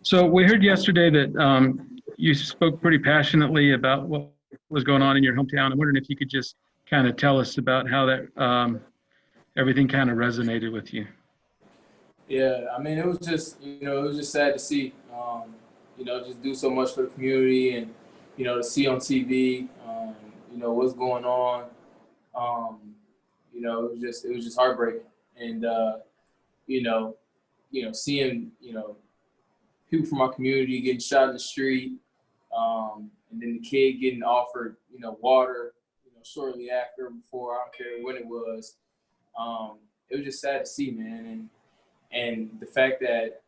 So we heard yesterday that you spoke pretty passionately about what was going on in your hometown. I'm wondering if you could just kind of tell us about how that everything kind of resonated with you. Yeah, I mean, it was just, it was just sad to see, just do so much for the community and, to see on TV, what's going on. It was just heartbreaking. And, you know, seeing, people from our community getting shot in the street, and then the kid getting offered, water, shortly after, before, I don't care when it was. It was just sad to see, man. And the fact that,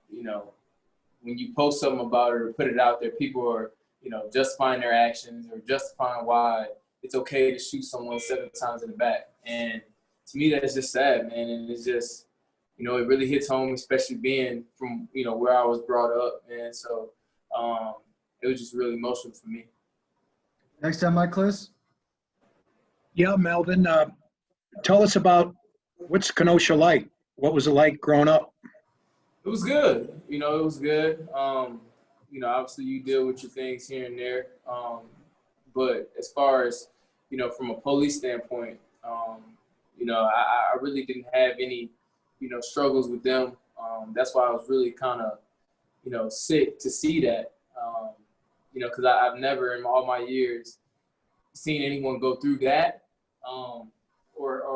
when you post something about it or put it out there, people are, justifying their actions or justifying why it's okay to shoot someone 7 times in the back. And to me, that's just sad, man. And it's just, it really hits home, especially being from, where I was brought up. And so it was just really emotional for me. Next time, Mike Kliss. Yeah, Melvin, tell us about what's Kenosha like? What was it like growing up? It was good. It was good. Obviously you deal with your things here and there. But as far as, from a police standpoint, I really didn't have any, struggles with them. That's why I was really kind of, sick to see that, because I've never in all my years seen anyone go through that or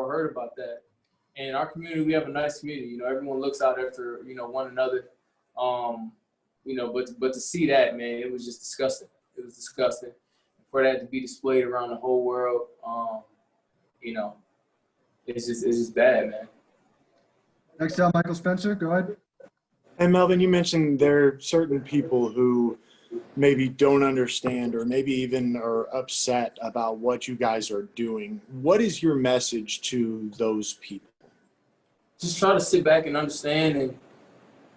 heard about that. And our community, we have a nice community. Everyone looks out after, one another. But to see that, man, it was just disgusting. It was disgusting. For that to be displayed around the whole world, it's just bad, man. Next up, Michael Spencer, go ahead. Hey, Melvin, you mentioned there are certain people who maybe don't understand or maybe even are upset about what you guys are doing. What is your message to those people? Just try to sit back and understand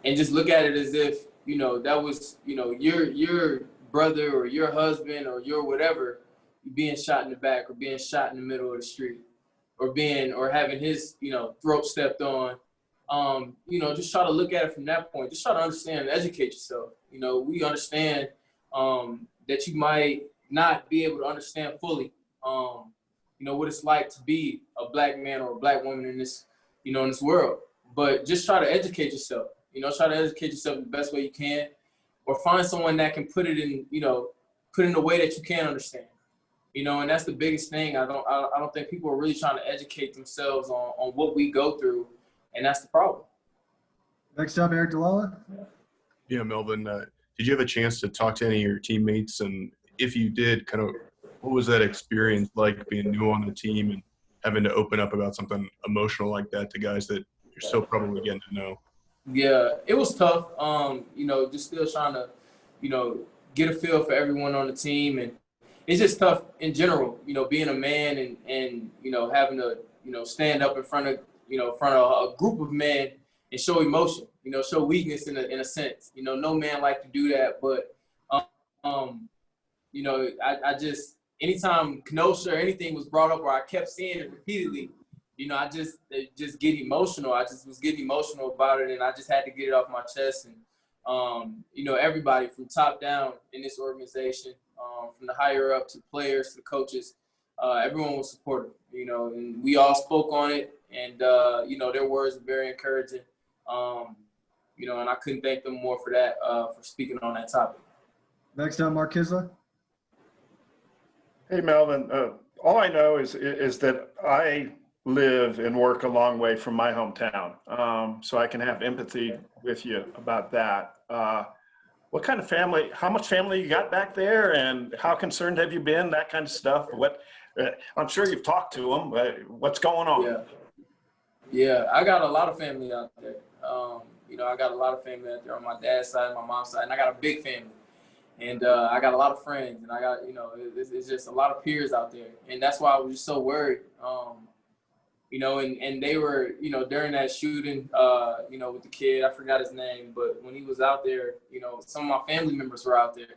and just look at it as if, that was, your brother or your husband or your whatever being shot in the back or being shot in the middle of the street or having his, throat stepped on. Just try to look at it from that point. Just try to understand and educate yourself. We understand that you might not be able to understand fully, what it's like to be a black man or a black woman in this, in this world. But just try to educate yourself. Try to educate yourself the best way you can, or find someone that can put it in, put it in a way that you can understand. And that's the biggest thing. I don't think people are really trying to educate themselves on what we go through, and that's the problem. Next up, Eric Delala. Yeah, Melvin, did you have a chance to talk to any of your teammates? And if you did, kind of what was that experience like being new on the team and having to open up about something emotional like that to guys that you're still probably getting to know? Yeah, it was tough. Just still trying to, get a feel for everyone on the team. And it's just tough in general, being a man and having to, stand up in front of a group of men and show emotion, show weakness in a sense. No man like to do that, but, I just, anytime Kenosha or anything was brought up or I kept seeing it repeatedly, I just get emotional. I just was getting emotional about it, and I just had to get it off my chest. And, everybody from top down in this organization, from the higher up to the players to the coaches, everyone was supportive, and we all spoke on it. And, their words were very encouraging, and I couldn't thank them more for that, for speaking on that topic. Next up, Mark Kisla. Hey, Melvin, all I know is that I live and work a long way from my hometown, so I can have empathy with you about that. What kind of family, how much family you got back there, and how concerned have you been, that kind of stuff? I'm sure you've talked to them, but what's going on? Yeah, I got a lot of family out there. I got a lot of family out there on my dad's side, my mom's side, and I got a big family. And I got a lot of friends, and I got, it's just a lot of peers out there. And that's why I was just so worried. And they were, during that shooting, with the kid, I forgot his name, but when he was out there, some of my family members were out there,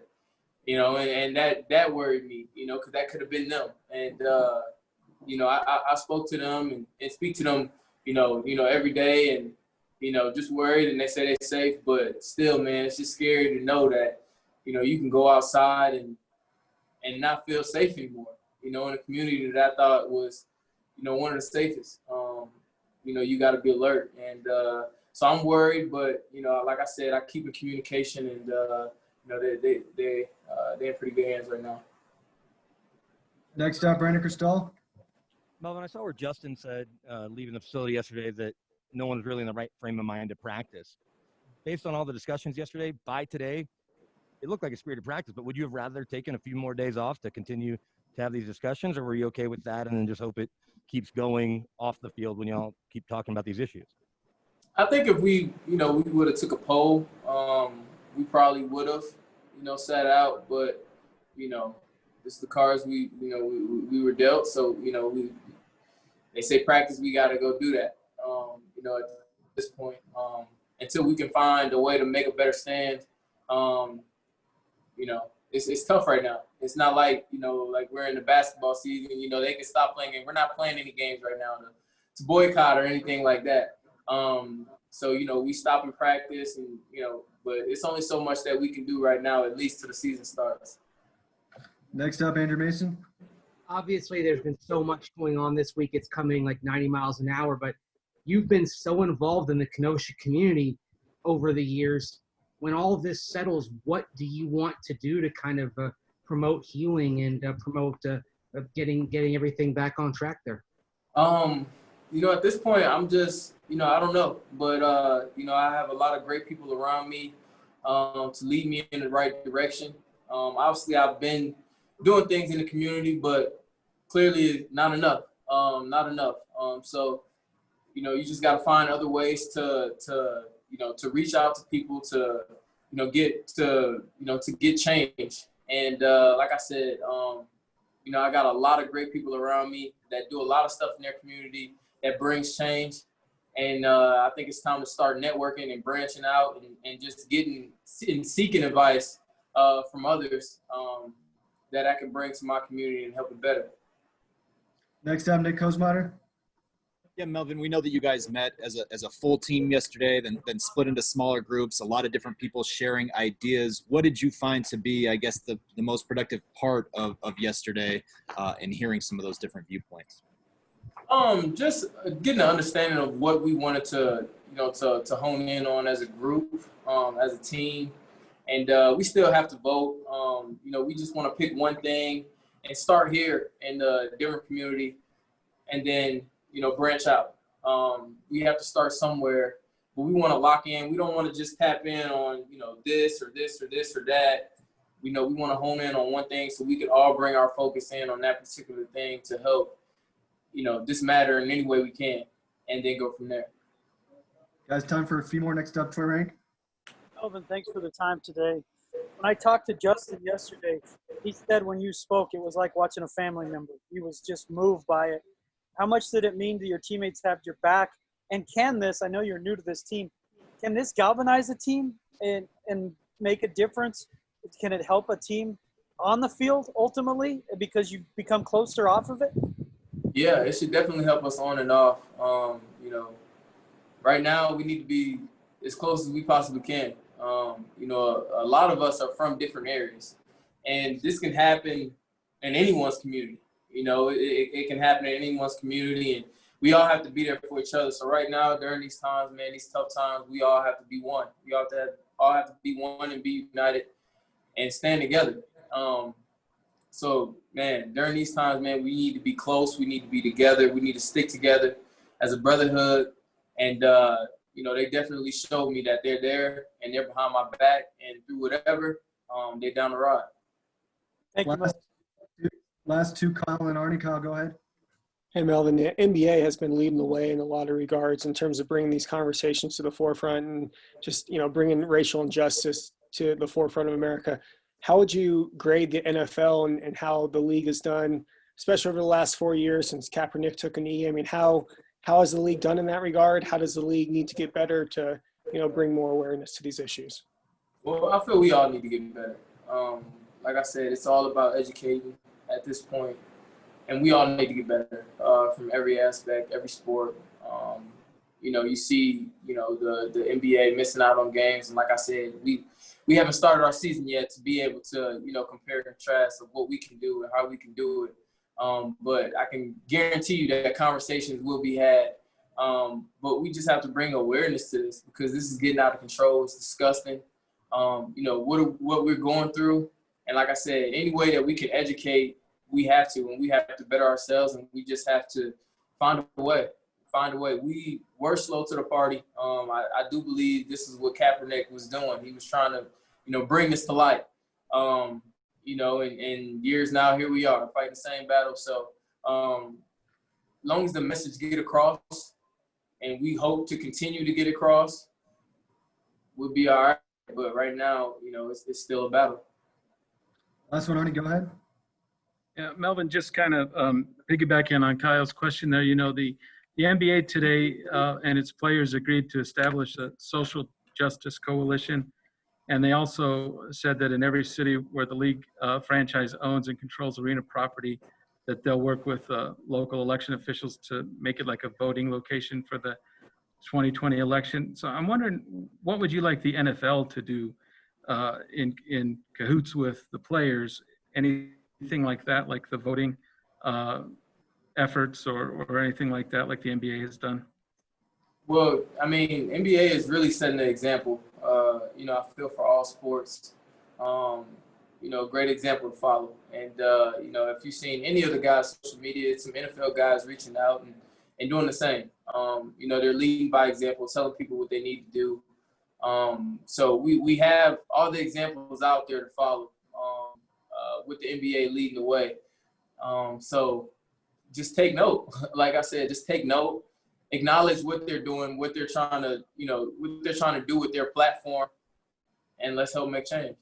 and that worried me, because that could have been them. And, I spoke to them and speak to them, every day. And, just worried, and they say they're safe, but still, man, it's just scary to know that, you can go outside and not feel safe anymore, in a community that I thought was, one of the safest. You got to be alert. And so I'm worried, but, like I said, I keep in communication, and, they're in pretty good hands right now. Next up, Brandon Cristal. Melvin, I saw where Justin said, leaving the facility yesterday, that no one's really in the right frame of mind to practice. Based on all the discussions yesterday, by today, it looked like a spirited practice, but would you have rather taken a few more days off to continue to have these discussions, or were you okay with that and then just hope it keeps going off the field when y'all keep talking about these issues? I think if we would have took a poll, we probably would have, sat out, but, it's the cards we were dealt. So, they say practice, we got to go do that, at this point, until we can find a way to make a better stand. It's tough right now. It's not like, like we're in the basketball season, they can stop playing, and we're not playing any games right now to boycott or anything like that. So, we stop and practice, and, but it's only so much that we can do right now, at least till the season starts. Next up, Andrew Mason. Obviously, there's been so much going on this week. It's coming like 90 miles an hour, but you've been so involved in the Kenosha community over the years. When all of this settles, what do you want to do to kind of promote healing and promote getting everything back on track there? At this point, I'm just, I don't know, but, I have a lot of great people around me to lead me in the right direction. Obviously, I've been doing things in the community, but clearly not enough, So, you just got to find other ways to reach out to people, to get change. And like I said, I got a lot of great people around me that do a lot of stuff in their community that brings change. And I think it's time to start networking and branching out and just seeking advice from others that I can bring to my community and help it better. Next up, Nick Kosmatter. Yeah, Melvin, we know that you guys met as a full team yesterday, then split into smaller groups, a lot of different people sharing ideas. What did you find to be, I guess, the most productive part of yesterday in hearing some of those different viewpoints? Just getting an understanding of what we wanted to hone in on as a group, as a team. And we still have to vote. We just want to pick one thing and start here in the different community, and then, branch out. We have to start somewhere, but we want to lock in. We don't want to just tap in on, this or this or this or that. We want to hone in on one thing so we can all bring our focus in on that particular thing to help, this matter in any way we can, and then go from there. Guys, time for a few more. Next up, Troy Rank. Melvin, thanks for the time today. When I talked to Justin yesterday, he said when you spoke, it was like watching a family member. He was just moved by it. How much did it mean to your teammates to have your back? And can this, I know you're new to this team, can this galvanize a team and make a difference? Can it help a team on the field ultimately because you become closer off of it? Yeah, it should definitely help us on and off. Right now we need to be as close as we possibly can. A lot of us are from different areas, and this can happen in anyone's community. It can happen in anyone's community, and we all have to be there for each other. So right now, during these times, man, these tough times, we all have to be one. We all have to be one and be united and stand together. So, man, during these times, man, we need to be close. We need to be together. We need to stick together as a brotherhood. And, they definitely showed me that they're there and they're behind my back, and through whatever, they're down the ride. Thank you. Last two, Kyle and Arnie. Kyle, go ahead. Hey, Melvin, the NBA has been leading the way in a lot of regards in terms of bringing these conversations to the forefront and just, bringing racial injustice to the forefront of America. How would you grade the NFL and how the league has done, especially over the last 4 years since Kaepernick took a knee? I mean, how has the league done in that regard? How does the league need to get better to, bring more awareness to these issues? Well, I feel we all need to get better. Like I said, it's all about educating at this point, and we all need to get better from every aspect, every sport. you see, the NBA missing out on games. And like I said, we haven't started our season yet to be able to, compare and contrast of what we can do and how we can do it. But I can guarantee you that conversations will be had. But we just have to bring awareness to this because this is getting out of control. It's disgusting. What we're going through. And like I said, any way that we can educate, we have to, and we have to better ourselves, and we just have to find a way. We were slow to the party. I do believe this is what Kaepernick was doing. He was trying to, bring this to light. And years now, here we are fighting the same battle. So long as the message get across, and we hope to continue to get across, we'll be all right. But right now, it's still a battle. Last one, Arnie, go ahead. Yeah, Melvin, just kind of piggybacking on Kyle's question there, the NBA today and its players agreed to establish a social justice coalition. And they also said that in every city where the league franchise owns and controls arena property, that they'll work with local election officials to make it like a voting location for the 2020 election. So I'm wondering, what would you like the NFL to do in cahoots with the players? Anything like that, like the voting efforts or anything like that, like the NBA has done? Well, I mean, NBA is really setting an example. I feel for all sports. Great example to follow. And, if you've seen any of the guys' social media, some NFL guys reaching out and doing the same. They're leading by example, telling people what they need to do. So we have all the examples out there to follow with the NBA leading the way. So just take note. Like I said, just take note, acknowledge what they're doing, what they're trying to do with their platform, and let's help make change.